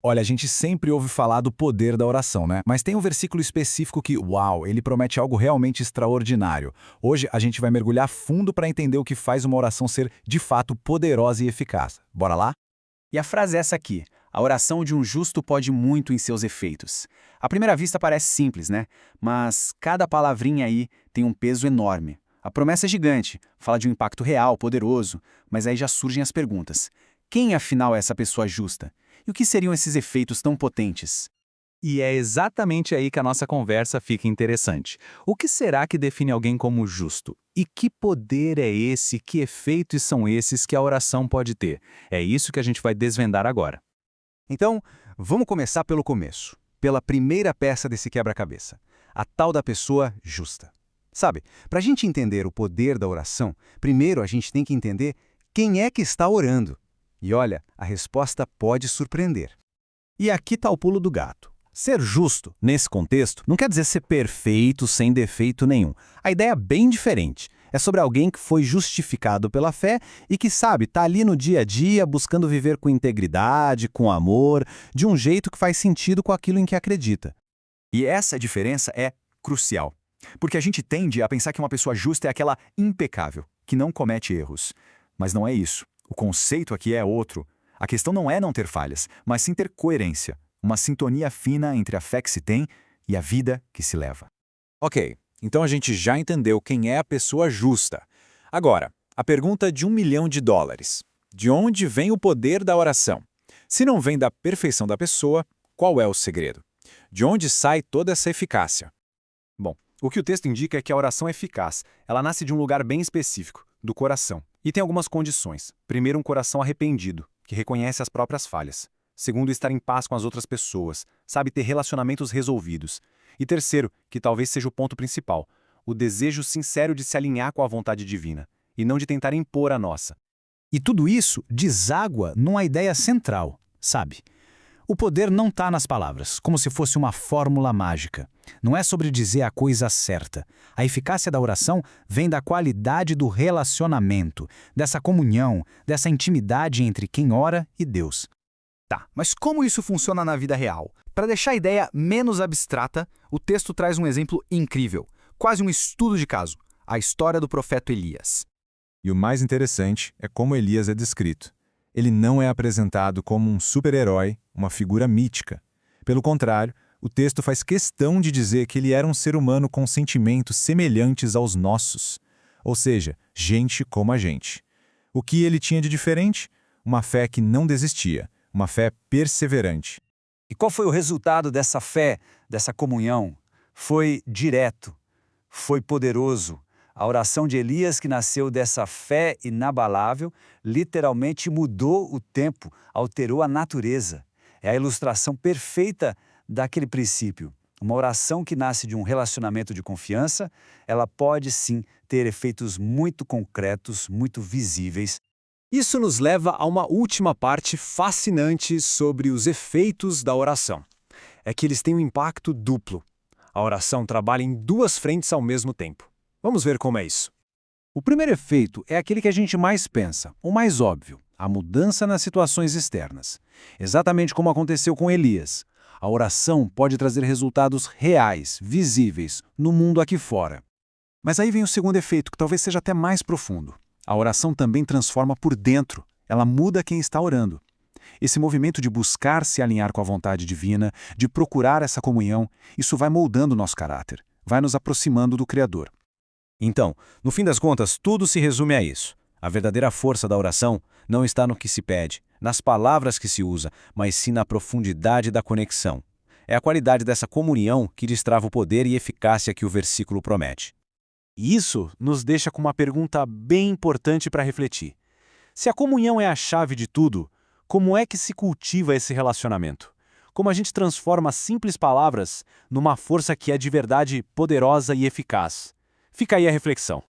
Olha, a gente sempre ouve falar do poder da oração, né? Mas tem um versículo específico que, uau, ele promete algo realmente extraordinário. Hoje a gente vai mergulhar fundo para entender o que faz uma oração ser, de fato, poderosa e eficaz. Bora lá? E a frase é essa aqui: a oração de um justo pode muito em seus efeitos. À primeira vista parece simples, né? Mas cada palavrinha aí tem um peso enorme. A promessa é gigante, fala de um impacto real, poderoso, mas aí já surgem as perguntas. Quem afinal é essa pessoa justa? E o que seriam esses efeitos tão potentes? E é exatamente aí que a nossa conversa fica interessante. O que será que define alguém como justo? E que poder é esse, que efeitos são esses que a oração pode ter? É isso que a gente vai desvendar agora. Então, vamos começar pelo começo, pela primeira peça desse quebra-cabeça, a tal da pessoa justa. Sabe, para a gente entender o poder da oração, primeiro a gente tem que entender quem é que está orando. E olha, a resposta pode surpreender. E aqui está o pulo do gato. Ser justo, nesse contexto, não quer dizer ser perfeito, sem defeito nenhum. A ideia é bem diferente. É sobre alguém que foi justificado pela fé e que, sabe, está ali no dia a dia buscando viver com integridade, com amor, de um jeito que faz sentido com aquilo em que acredita. E essa diferença é crucial. Porque a gente tende a pensar que uma pessoa justa é aquela impecável, que não comete erros. Mas não é isso. O conceito aqui é outro. A questão não é não ter falhas, mas sim ter coerência. Uma sintonia fina entre a fé que se tem e a vida que se leva. Ok, então a gente já entendeu quem é a pessoa justa. Agora, a pergunta de $1 milhão. De onde vem o poder da oração? Se não vem da perfeição da pessoa, qual é o segredo? De onde sai toda essa eficácia? Bom, o que o texto indica é que a oração é eficaz. Ela nasce de um lugar bem específico, do coração. E tem algumas condições. Primeiro, um coração arrependido, que reconhece as próprias falhas. Segundo, estar em paz com as outras pessoas, sabe ter relacionamentos resolvidos. E terceiro, que talvez seja o ponto principal, o desejo sincero de se alinhar com a vontade divina, e não de tentar impor a nossa. E tudo isso deságua numa ideia central, sabe? O poder não está nas palavras, como se fosse uma fórmula mágica. Não é sobre dizer a coisa certa. A eficácia da oração vem da qualidade do relacionamento, dessa comunhão, dessa intimidade entre quem ora e Deus. Tá, mas como isso funciona na vida real? Para deixar a ideia menos abstrata, o texto traz um exemplo incrível, quase um estudo de caso, a história do profeta Elias. E o mais interessante é como Elias é descrito. Ele não é apresentado como um super-herói, uma figura mítica. Pelo contrário, o texto faz questão de dizer que ele era um ser humano com sentimentos semelhantes aos nossos, ou seja, gente como a gente. O que ele tinha de diferente? Uma fé que não desistia, uma fé perseverante. E qual foi o resultado dessa fé, dessa comunhão? Foi direto, foi poderoso. A oração de Elias, que nasceu dessa fé inabalável, literalmente mudou o tempo, alterou a natureza. É a ilustração perfeita daquele princípio. Uma oração que nasce de um relacionamento de confiança, ela pode sim ter efeitos muito concretos, muito visíveis. Isso nos leva a uma última parte fascinante sobre os efeitos da oração. É que eles têm um impacto duplo. A oração trabalha em duas frentes ao mesmo tempo. Vamos ver como é isso. O primeiro efeito é aquele que a gente mais pensa, o mais óbvio, a mudança nas situações externas. Exatamente como aconteceu com Elias. A oração pode trazer resultados reais, visíveis, no mundo aqui fora. Mas aí vem o segundo efeito, que talvez seja até mais profundo. A oração também transforma por dentro, ela muda quem está orando. Esse movimento de buscar se alinhar com a vontade divina, de procurar essa comunhão, isso vai moldando o nosso caráter, vai nos aproximando do Criador. Então, no fim das contas, tudo se resume a isso. A verdadeira força da oração não está no que se pede, nas palavras que se usa, mas sim na profundidade da conexão. É a qualidade dessa comunhão que destrava o poder e eficácia que o versículo promete. E isso nos deixa com uma pergunta bem importante para refletir. Se a comunhão é a chave de tudo, como é que se cultiva esse relacionamento? Como a gente transforma simples palavras numa força que é de verdade poderosa e eficaz? Fica aí a reflexão.